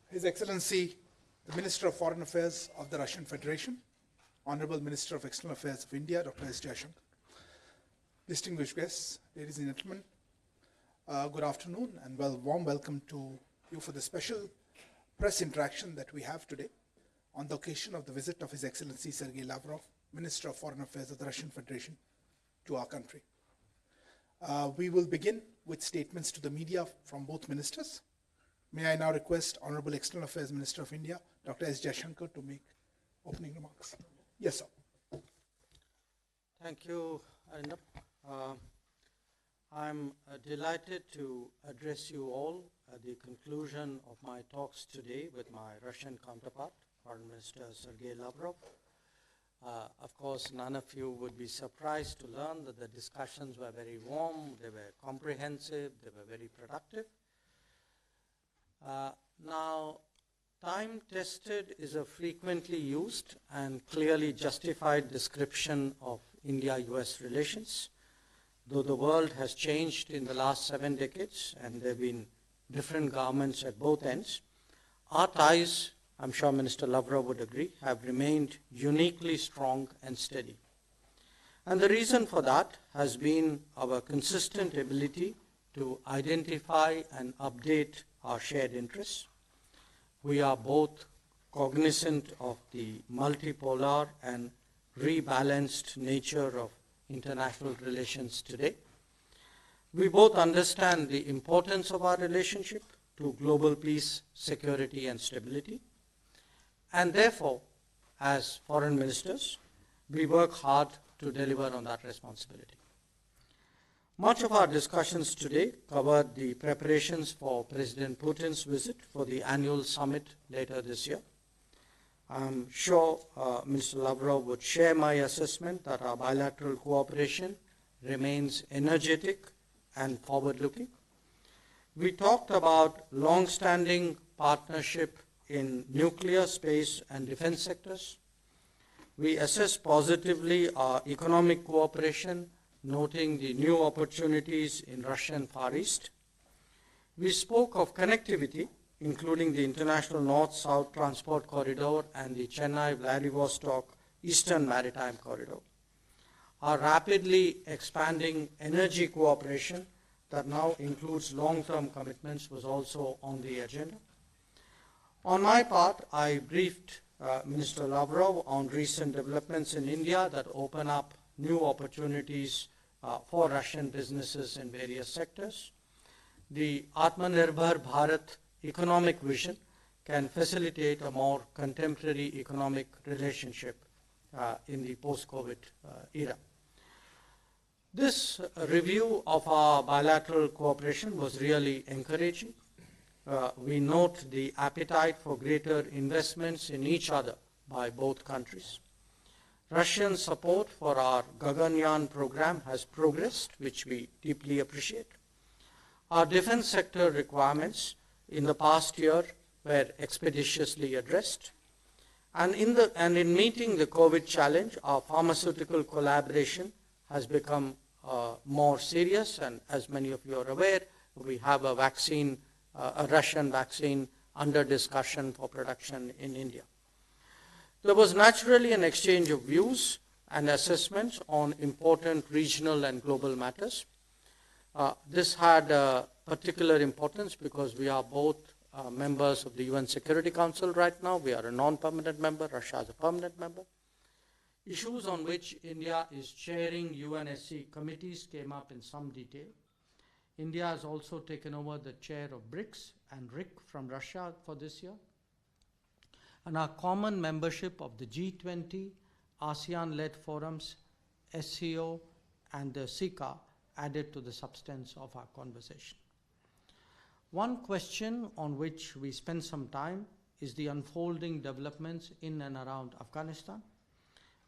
His Excellency, the Minister of Foreign Affairs of the Russian Federation, Honorable Minister of External Affairs of India, Dr. S. Jaishankar, distinguished guests, ladies and gentlemen, good afternoon and warm welcome to you for the special press interaction that we have today on the occasion of the visit of His Excellency Sergei Lavrov, Minister of Foreign Affairs of the Russian Federation, to our country. We will begin with statements to the media from both ministers. May I now request Honorable External Affairs Minister of India, Dr. S. Jaishankar, to make opening remarks. Yes, sir. Thank you, Arindam. I'm delighted to address you all at the conclusion of my talks today with my Russian counterpart, Foreign Minister Sergei Lavrov. Of course, none of you would be surprised to learn that the discussions were very warm, they were comprehensive, they were very productive. Now, time-tested is a frequently used and clearly justified description of India-US relations. Though the world has changed in the last 7 decades and there have been different governments at both ends, our ties, I'm sure Minister Lavrov would agree, have remained uniquely strong and steady. And the reason for that has been our consistent ability to identify and update our shared interests. We are both cognizant of the multipolar and rebalanced nature of international relations today. We both understand the importance of our relationship to global peace, security, and stability. And therefore, as foreign ministers, we work hard to deliver on that responsibility. Much of our discussions today covered the preparations for President Putin's visit for the annual summit later this year. I'm sure Mr. Lavrov would share my assessment that our bilateral cooperation remains energetic and forward-looking. We talked about long-standing partnership in nuclear, space, and defense sectors. We assessed positively our economic cooperation, noting the new opportunities in Russian Far East. We spoke of connectivity, including the International North-South Transport Corridor and the Chennai-Vladivostok Eastern Maritime Corridor. Our rapidly expanding energy cooperation that now includes long-term commitments was also on the agenda. On my part, I briefed Minister Lavrov on recent developments in India that open up new opportunities for Russian businesses in various sectors. The Atmanirbhar Bharat economic vision can facilitate a more contemporary economic relationship in the post-COVID era. This review of our bilateral cooperation was really encouraging. We note the appetite for greater investments in each other by both countries. Russian support for our Gaganyaan program has progressed, which we deeply appreciate. Our defense sector requirements in the past year were expeditiously addressed. And in meeting the COVID challenge, our pharmaceutical collaboration has become more serious. And as many of you are aware, we have a Russian vaccine under discussion for production in India. There was naturally an exchange of views and assessments on important regional and global matters. This had particular importance because we are both members of the UN Security Council right now. We are a non-permanent member. Russia is a permanent member. Issues on which India is chairing UNSC committees came up in some detail. India has also taken over the chair of BRICS and RIC from Russia for this year. And our common membership of the G20, ASEAN-led forums, SCO, and the SICA added to the substance of our conversation. One question on which we spent some time is the unfolding developments in and around Afghanistan.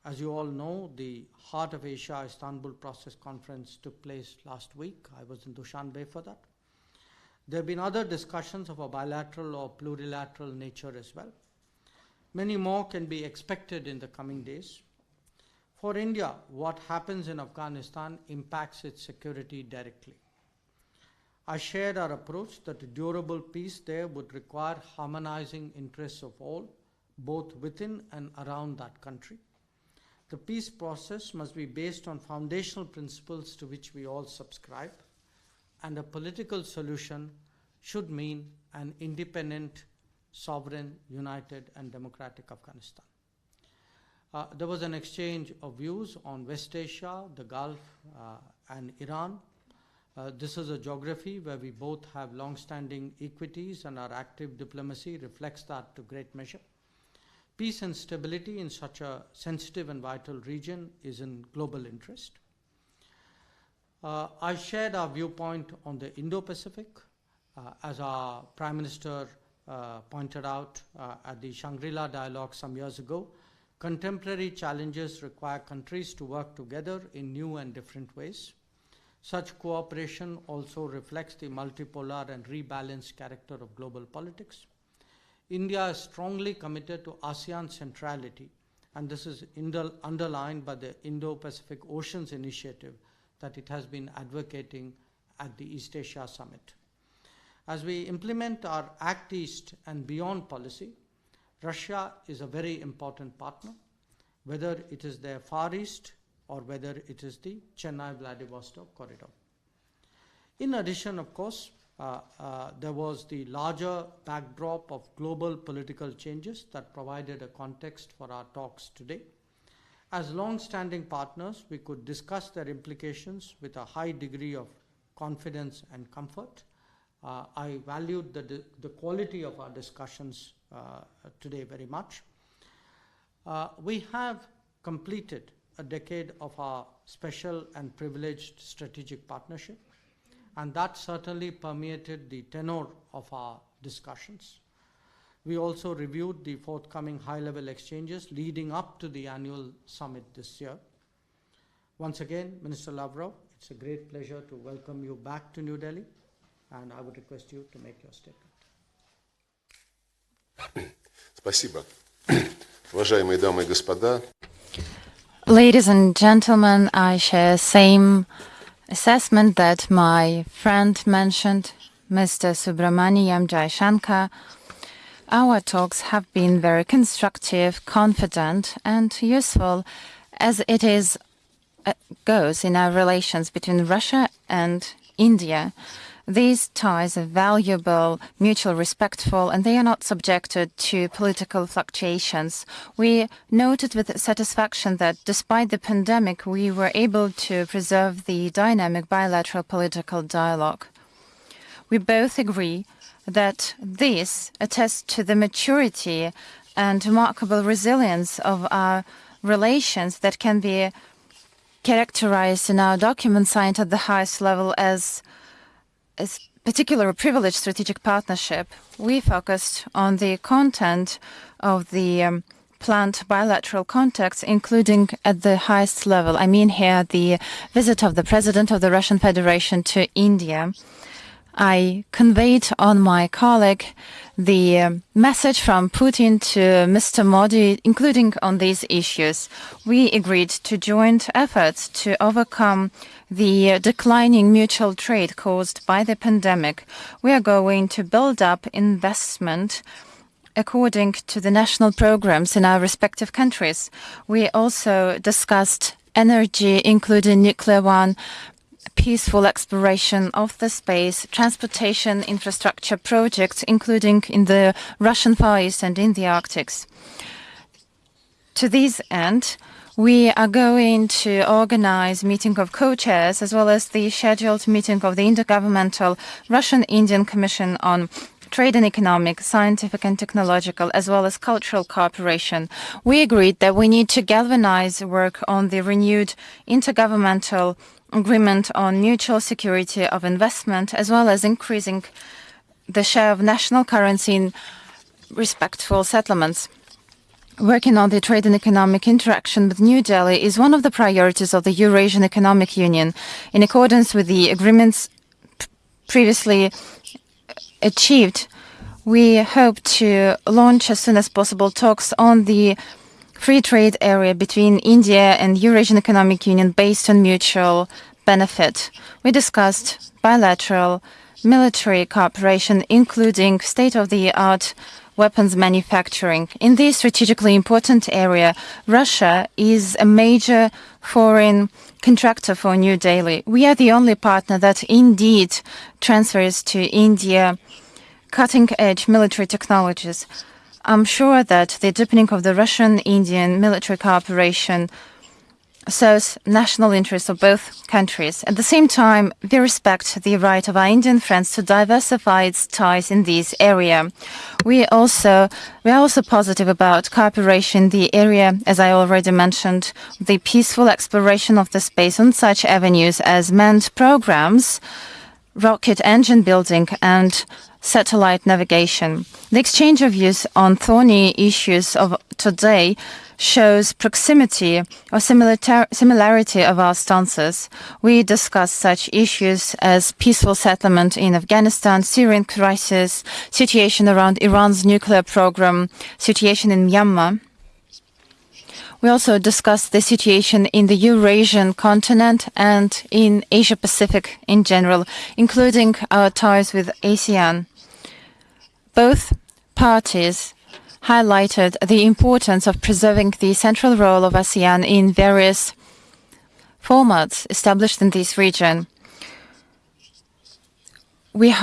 As you all know, the Heart of Asia Istanbul Process Conference took place last week. I was in Dushanbe for that. There have been other discussions of a bilateral or plurilateral nature as well. Many more can be expected in the coming days. For India, what happens in Afghanistan impacts its security directly. I shared our approach that a durable peace there would require harmonizing interests of all, both within and around that country. The peace process must be based on foundational principles to which we all subscribe, and a political solution should mean an independent, sovereign, united, and democratic Afghanistan. There was an exchange of views on West Asia, the Gulf, and Iran. This is a geography where we both have long-standing equities, and our active diplomacy reflects that to great measure. Peace and stability in such a sensitive and vital region is in global interest. I shared our viewpoint on the Indo-Pacific. As our Prime Minister pointed out at the Shangri-La dialogue some years ago, contemporary challenges require countries to work together in new and different ways. Such cooperation also reflects the multipolar and rebalanced character of global politics. India is strongly committed to ASEAN centrality, and this is underlined by the Indo-Pacific Oceans Initiative that it has been advocating at the East Asia Summit. As we implement our Act East and Beyond policy, Russia is a very important partner, whether it is their Far East or whether it is the Chennai-Vladivostok corridor. In addition, of course, there was the larger backdrop of global political changes that provided a context for our talks today. As long-standing partners, we could discuss their implications with a high degree of confidence and comfort. I valued the quality of our discussions today very much. We have completed a decade of our special and privileged strategic partnership, and that certainly permeated the tenor of our discussions. We also reviewed the forthcoming high-level exchanges leading up to the annual summit this year. Once again, Minister Lavrov, it's a great pleasure to welcome you back to New Delhi, and I would request you to make your statement. Спасибо. Уважаемые дамы и господа. Ladies and gentlemen, I share same assessment that my friend mentioned, Mr. Subramaniam Jaishankar. Our talks have been very constructive, confident, and useful, as it goes in our relations between Russia and India. These ties are valuable, mutually respectful, and they are not subjected to political fluctuations. We noted with satisfaction that despite the pandemic, we were able to preserve the dynamic bilateral political dialogue. We both agree that this attests to the maturity and remarkable resilience of our relations that can be characterized in our document signed at the highest level as particular privileged strategic partnership. We focused on the content of the planned bilateral contacts, including at the highest level. I mean here the visit of the President of the Russian Federation to India. I conveyed on my colleague the message from Putin to Mr. Modi, including on these issues. We agreed to joint efforts to overcome the declining mutual trade caused by the pandemic. We are going to build up investment according to the national programs in our respective countries. We also discussed energy, including nuclear one, peaceful exploration of the space, transportation infrastructure projects, including in the Russian Far East and in the Arctic. To this end, we are going to organize a meeting of co-chairs as well as the scheduled meeting of the Intergovernmental Russian-Indian Commission on Trade and Economic, Scientific and Technological, as well as cultural cooperation. We agreed that we need to galvanize work on the renewed intergovernmental agreement on mutual security of investment, as well as increasing the share of national currency in respectful settlements. Working on the trade and economic interaction with New Delhi is one of the priorities of the Eurasian Economic Union. In accordance with the agreements previously achieved, we hope to launch as soon as possible talks on the free trade area between India and Eurasian Economic Union based on mutual benefit. We discussed bilateral military cooperation, including state-of-the-art weapons manufacturing. In this strategically important area, Russia is a major foreign contractor for New Delhi. We are the only partner that indeed transfers to India cutting-edge military technologies. I'm sure that the deepening of the Russian-Indian military cooperation serves national interests of both countries. At the same time, we respect the right of our Indian friends to diversify its ties in this area. We are also positive about cooperation in the area, as I already mentioned, the peaceful exploration of the space on such avenues as manned programs, rocket engine building, and satellite navigation. The exchange of views on thorny issues of today shows proximity or similarity of our stances. We discuss such issues as peaceful settlement in Afghanistan, Syrian crisis, situation around Iran's nuclear program, situation in Myanmar. We also discussed the situation in the Eurasian continent and in Asia-Pacific in general, including our ties with ASEAN. Both parties highlighted the importance of preserving the central role of ASEAN in various formats established in this region. We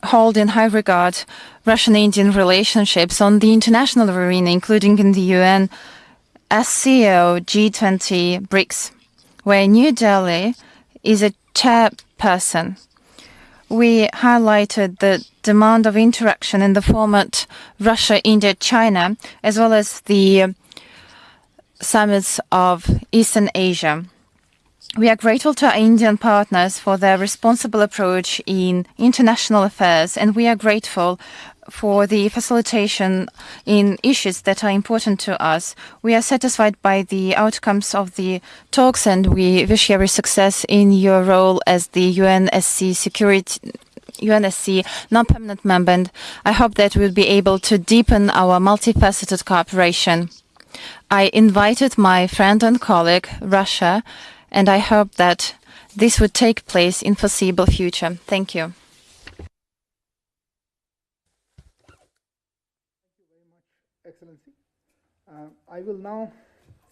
hold in high regard Russian-Indian relationships on the international arena, including in the UN, SCO, G20, BRICS, where New Delhi is a chairperson. We highlighted the demand of interaction in the format Russia, India, China, as well as the summits of Eastern Asia. We are grateful to our Indian partners for their responsible approach in international affairs, and we are grateful for the facilitation in issues that are important to us. We are satisfied by the outcomes of the talks, and we wish you every success in your role as the UNSC non-permanent member, and I hope that we'll be able to deepen our multifaceted cooperation. I invited my friend and colleague, Russia, and I hope that this would take place in foreseeable future. Thank you. Excellency. I will now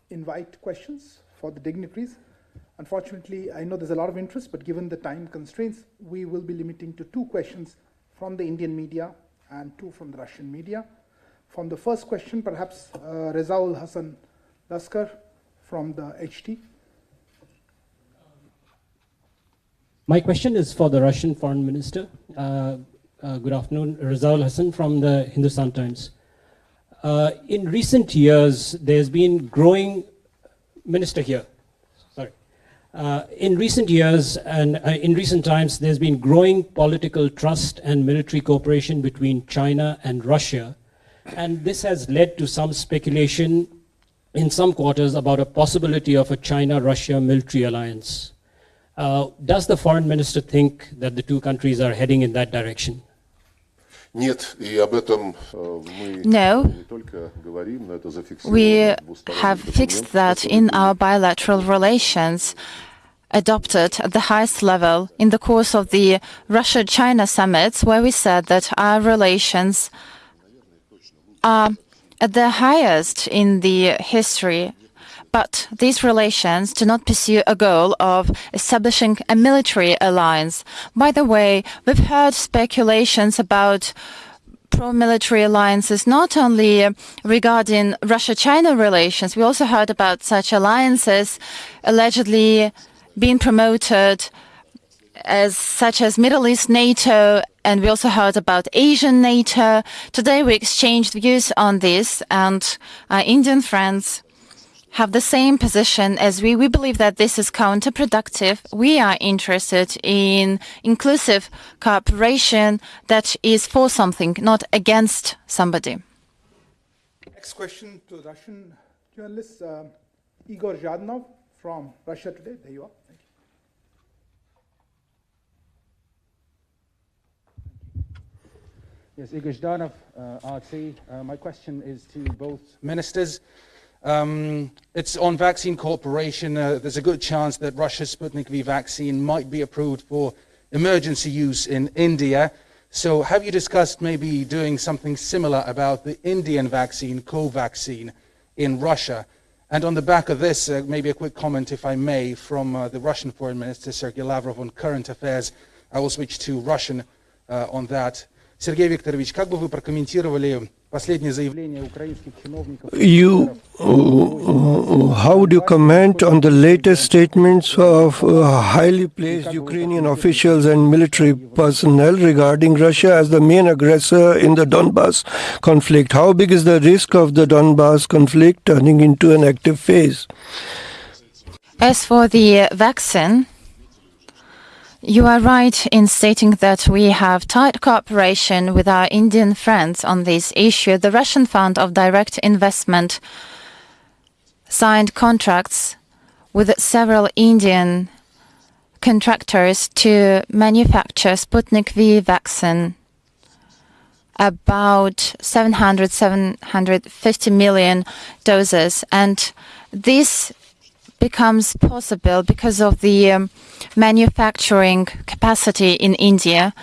invite questions for the dignitaries. Unfortunately, I know there's a lot of interest, but given the time constraints, we will be limiting to 2 questions from the Indian media and 2 from the Russian media. From the first question, perhaps Rezaul Hassan Laskar from the HT. My question is for the Russian Foreign Minister. Good afternoon, Rezaul Hassan from the Hindustan Times. In recent years, there's been growing, Minister here, sorry. In recent years and in recent times, there's been growing political trust and military cooperation between China and Russia. And this has led to some speculation in some quarters about a possibility of a China-Russia military alliance. Does the Foreign Minister think that the 2 countries are heading in that direction? Нет, и об этом мы не только говорим, но это зафиксировано. We have fixed that in our bilateral relations adopted at the highest level in the course of the Russia-China summits, where we said that our relations are at their highest in the history. But these relations do not pursue a goal of establishing a military alliance. By the way, we've heard speculations about pro-military alliances, not only regarding Russia-China relations. We also heard about such alliances allegedly being promoted such as Middle East NATO, and we also heard about Asian NATO. Today we exchanged views on this, and our Indian friends have the same position as we. We believe that this is counterproductive. We are interested in inclusive cooperation that is for something, not against somebody. Next question to Russian journalist, Igor Zhdanov from Russia Today. There you are. Thank you. Yes, Igor Zhdanov, RT. My question is to both ministers. It's on vaccine cooperation. There's a good chance that Russia's Sputnik V vaccine might be approved for emergency use in India. So have you discussed maybe doing something similar about the Indian vaccine, Covaxin, in Russia? And on the back of this, maybe a quick comment, if I may, from the Russian Foreign Minister Sergei Lavrov on current affairs. I will switch to Russian on that. Sergei Viktorovich, как бы вы прокомментировали последнее заявление украинских чиновников? How would you comment on the latest statements of highly placed Ukrainian officials and military personnel regarding Russia as the main aggressor in the Donbas conflict? How big is the risk of the Donbas conflict turning into an active phase? As for the vaccine, you are right in stating that we have tight cooperation with our Indian friends on this issue. The Russian Fund of Direct Investment signed contracts with several Indian contractors to manufacture Sputnik V vaccine, about 750 million doses. And this becomes possible because of the manufacturing capacity in India.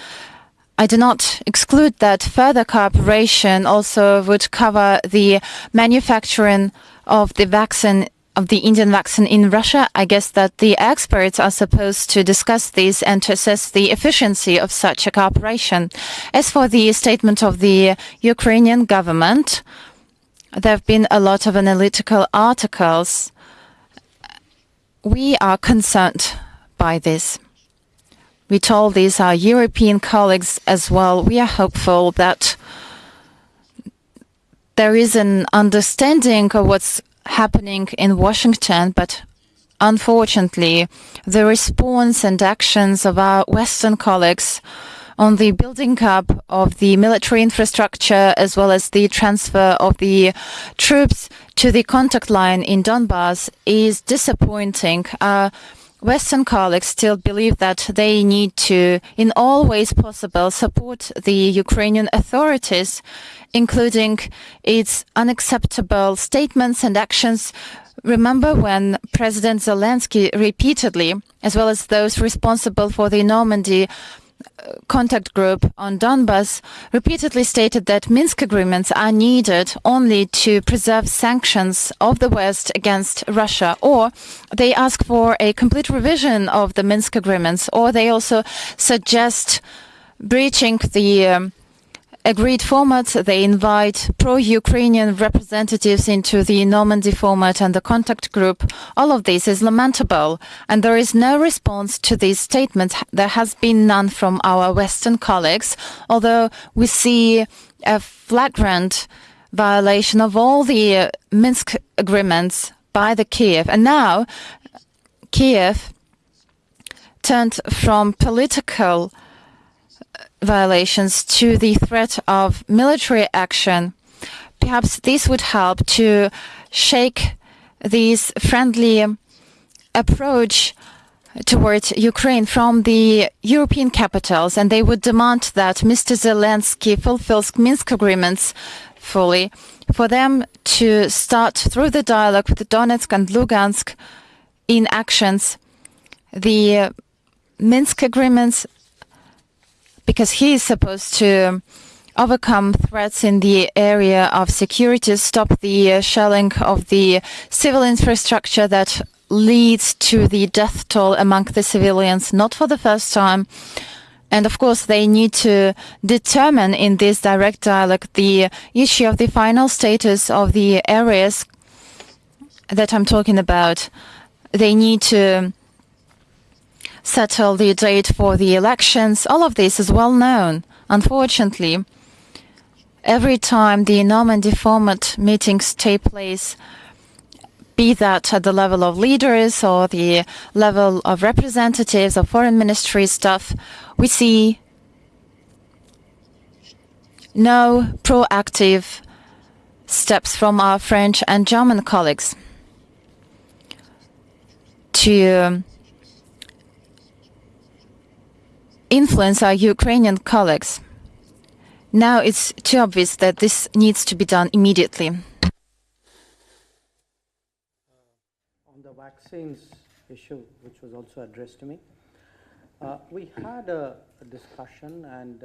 I do not exclude that further cooperation also would cover the manufacturing of the vaccine, of the Indian vaccine in Russia. I guess that the experts are supposed to discuss this and to assess the efficiency of such a cooperation. As for the statement of the Ukrainian government, there have been a lot of analytical articles. We are concerned by this. We told this our European colleagues as well. We are hopeful that there is an understanding of what's happening in Washington, but unfortunately, the response and actions of our Western colleagues on the building up of the military infrastructure as well as the transfer of the troops to the contact line in Donbas is disappointing. Our Western colleagues still believe that they need to, in all ways possible, support the Ukrainian authorities, including its unacceptable statements and actions. Remember when President Zelensky repeatedly, as well as those responsible for the Normandy contact group on Donbas, repeatedly stated that Minsk agreements are needed only to preserve sanctions of the West against Russia, or they ask for a complete revision of the Minsk agreements, or they also suggest breaching the agreed format. They invite pro-Ukrainian representatives into the Normandy format and the contact group. All of this is lamentable, and there is no response to these statements. There has been none from our Western colleagues, although we see a flagrant violation of all the Minsk agreements by the Kiev. And now Kiev turned from political violations to the threat of military action. Perhaps this would help to shake this friendly approach towards Ukraine from the European capitals, and they would demand that Mr. Zelensky fulfills Minsk agreements fully, for them to start through the dialogue with Donetsk and Lugansk in actions. The Minsk agreements, because he is supposed to overcome threats in the area of security, stop the shelling of the civil infrastructure that leads to the death toll among the civilians, not for the first time. And of course, they need to determine in this direct dialogue the issue of the final status of the areas that I'm talking about. They need to settle the date for the elections. All of this is well known. Unfortunately, every time the Normandy format meetings take place, be that at the level of leaders or the level of representatives of foreign ministry staff, we see no proactive steps from our French and German colleagues to influence our Ukrainian colleagues. Now it's too obvious that this needs to be done immediately. On the vaccines issue, which was also addressed to me, We had a discussion, and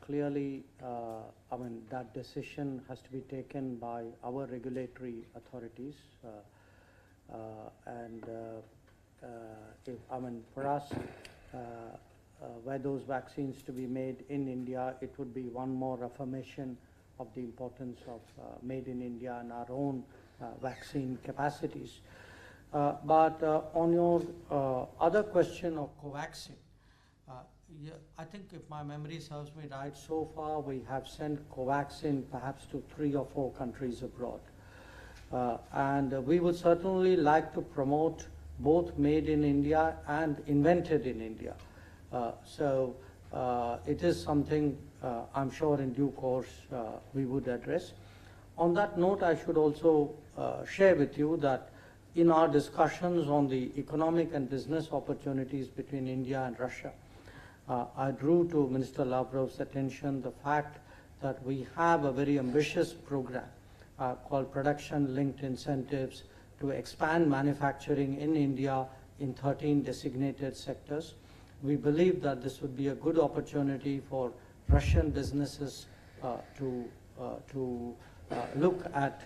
clearly, that decision has to be taken by our regulatory authorities. For us, were those vaccines to be made in India, it would be one more affirmation of the importance of made in India and our own vaccine capacities. But on your other question of Covaxin, I think if my memory serves me right, so far we have sent Covaxin perhaps to 3 or 4 countries abroad. And we would certainly like to promote both made in India and invented in India. So it is something I'm sure in due course we would address. On that note, I should also share with you that in our discussions on the economic and business opportunities between India and Russia, I drew to Minister Lavrov's attention the fact that we have a very ambitious program called Production-Linked Incentives to expand manufacturing in India in 13 designated sectors. We believe that this would be a good opportunity for Russian businesses to look at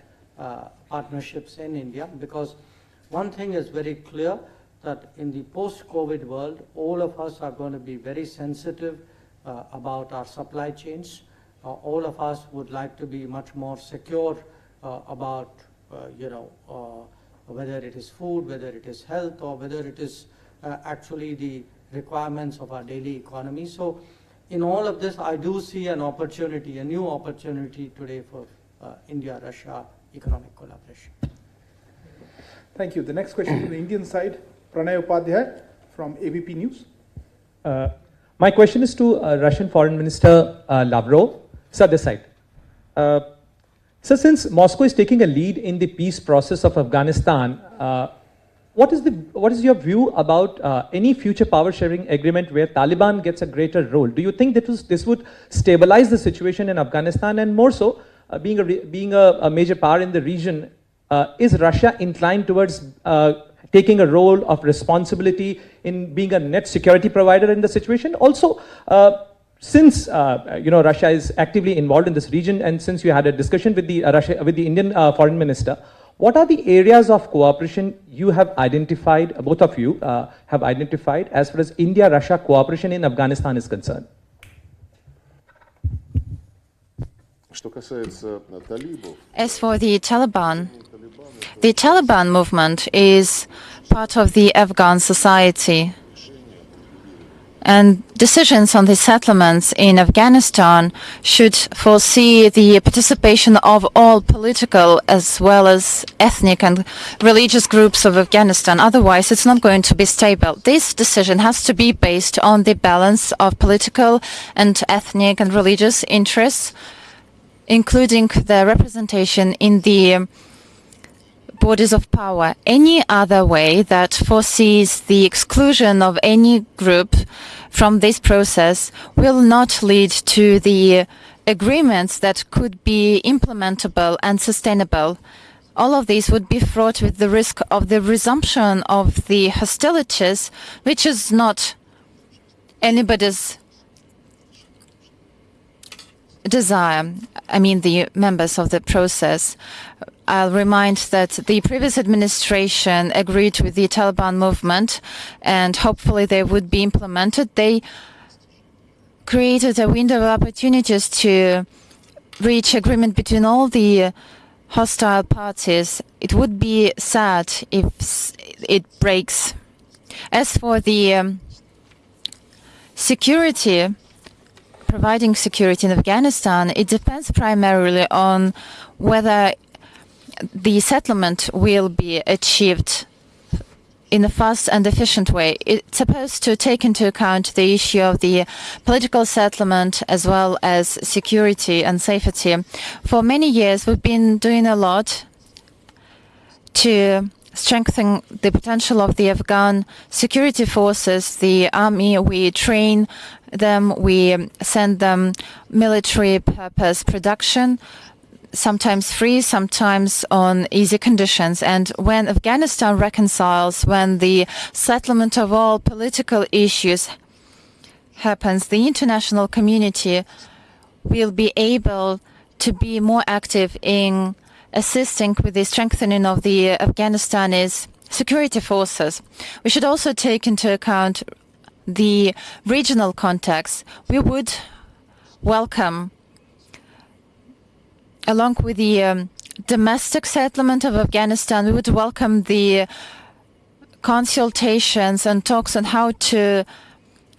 partnerships in India, because one thing is very clear, that in the post-COVID world, all of us are going to be very sensitive about our supply chains. All of us would like to be much more secure about, whether it is food, whether it is health, or whether it is actually the requirements of our daily economy. So in all of this, I do see an opportunity, a new opportunity today for India-Russia economic collaboration. Thank you. The next question from the Indian side, Pranay Upadhyay from ABP News. My question is to Russian Foreign Minister Lavrov. Sir, this side. So since Moscow is taking a lead in the peace process of Afghanistan, what is your view about any future power sharing agreement where Taliban gets a greater role? Do you think that this would stabilize the situation in Afghanistan, and more so, being a major power in the region, is Russia inclined towards taking a role of responsibility in being a net security provider in the situation? Also, since Russia is actively involved in this region, and since you had a discussion with the Indian Foreign Minister, what are the areas of cooperation you have identified, both of you have identified, as far as India-Russia cooperation in Afghanistan is concerned? As for the Taliban movement is part of the Afghan society, and decisions on the settlements in Afghanistan should foresee the participation of all political as well as ethnic and religious groups of Afghanistan. Otherwise, it's not going to be stable. This decision has to be based on the balance of political and ethnic and religious interests, including the representation in the borders of power. Any other way that foresees the exclusion of any group from this process will not lead to the agreements that could be implementable and sustainable. All of these would be fraught with the risk of the resumption of the hostilities, which is not anybody's desire. I mean, the members of the process. I'll remind that the previous administration agreed with the Taliban movement, and hopefully they would be implemented. They created a window of opportunities to reach agreement between all the hostile parties. It would be sad if it breaks. As for the security, providing security in Afghanistan, it depends primarily on whether the settlement will be achieved in a fast and efficient way. It's supposed to take into account the issue of the political settlement as well as security and safety. For many years, we've been doing a lot to strengthen the potential of the Afghan security forces, the army. We train them, we send them military purpose production sometimes free, sometimes on easy conditions. And when Afghanistan reconciles, when the settlement of all political issues happens, the international community will be able to be more active in assisting with the strengthening of the Afghanistanis security forces. We should also take into account the regional context. We would welcome, along with the domestic settlement of Afghanistan, we would welcome the consultations and talks on how to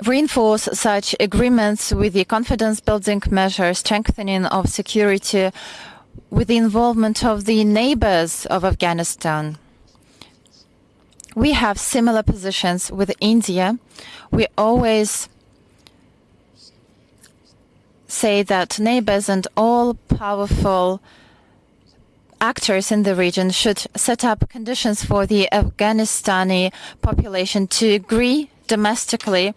reinforce such agreements with the confidence-building measures, strengthening of security, with the involvement of the neighbors of Afghanistan. We have similar positions with India. We always say that neighbors and all powerful actors in the region should set up conditions for the Afghanistani population to agree domestically.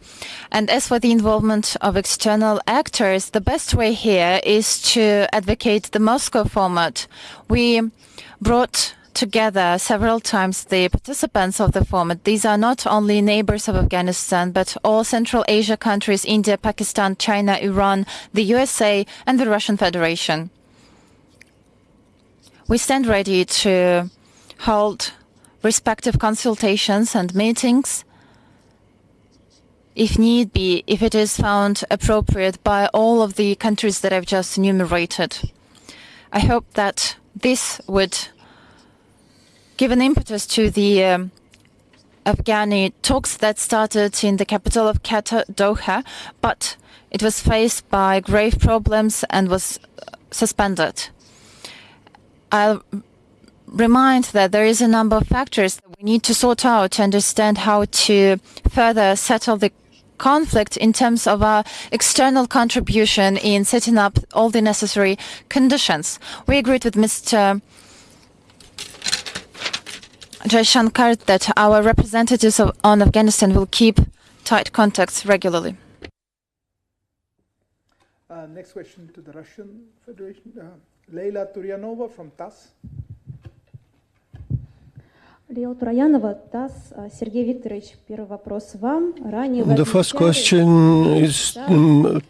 And as for the involvement of external actors, the best way here is to advocate the Moscow format. We brought together several times the participants of the format. These are not only neighbors of Afghanistan, but all Central Asia countries, India, Pakistan, China, Iran, the USA, and the Russian Federation. We stand ready to hold respective consultations and meetings if need be, if it is found appropriate by all of the countries that I've just enumerated. I hope that this would give an impetus to the Afghani talks that started in the capital of Qatar, Doha, but it was faced by grave problems and was suspended. I'll remind that there is a number of factors that we need to sort out to understand how to further settle the conflict in terms of our external contribution in setting up all the necessary conditions. We agreed with Mr. Jaishankar that our representatives on Afghanistan will keep tight contacts regularly. Next question to the Russian Federation. Leila Turyanova from TASS. Leila Turyanova, TASS. Sergei Viktorovich, первый вопрос вам. The first question is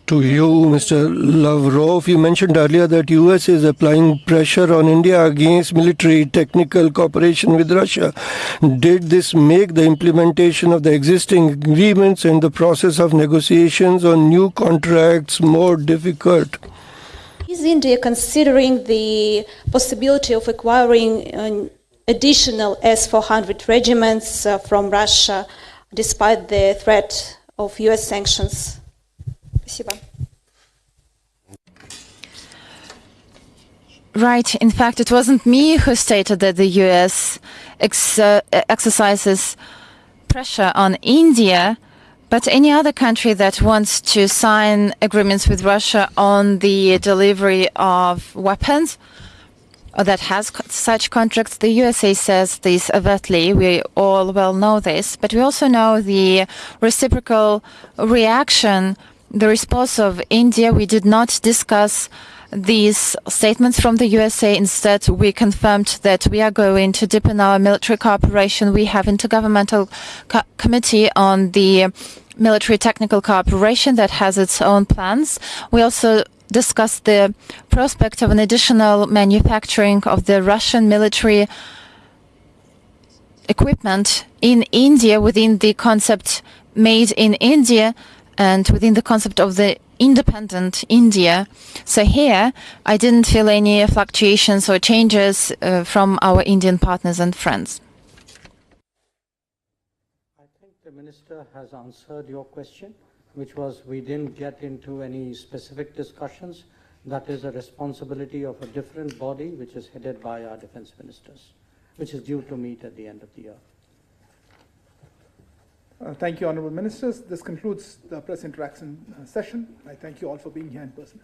to you, Mr. Lavrov. You mentioned earlier that US is applying pressure on India against military technical cooperation with Russia. Did this make the implementation of the existing agreements and the process of negotiations on new contracts more difficult? Is India considering the possibility of acquiring additional S-400 regiments from Russia, despite the threat of US sanctions? Спасибо. Right. In fact, it wasn't me who stated that the US exercises pressure on India, but any other country that wants to sign agreements with Russia on the delivery of weapons, or that has such contracts. The USA says this overtly. We all well know this, but we also know the reciprocal reaction, the response of India. We did not discuss these statements from the USA. Instead, we confirmed that we are going to deepen our military cooperation. We have Intergovernmental Committee on the Military Technical Cooperation that has its own plans. We also discussed the prospect of an additional manufacturing of the Russian military equipment in India within the concept made in India and within the concept of the independent India. So here, I didn't feel any fluctuations or changes from our Indian partners and friends. I think the Minister has answered your question, which was we didn't get into any specific discussions. That is a responsibility of a different body, which is headed by our defense ministers, which is due to meet at the end of the year. Thank you, Honorable Ministers. This concludes the press interaction session. I thank you all for being here in person.